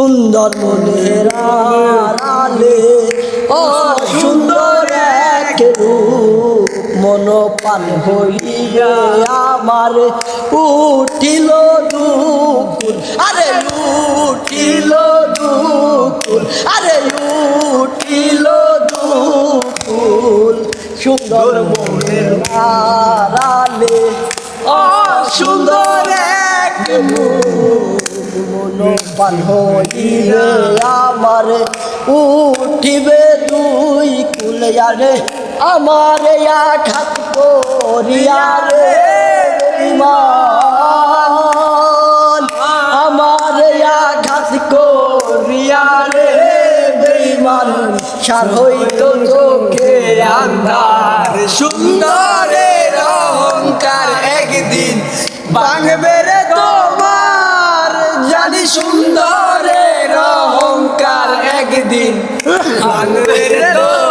সুন্দর মনের আড়ালে ও সুন্দর এক রূপ মন পান হইয়া আমার উঠিল দুকুল আরে উঠিল দুকুল আরে উঠিল দুকুল সুন্দর মনের আড়ালে ও সুন্দর এক রূপ মন পান হইলে আমার উঠিবে দুই কুল আরে আমার আঘাত করিয়া রে বেঈমান আমার আঘাত করিয়া রে বেঈমান সার হইতো চোখে আন্ধার সুন্দরের অহংকার একদিন ভাঙবে রে তোমার জানি সুন্দরের অহংকার একদিন ভাঙবে রে তোমার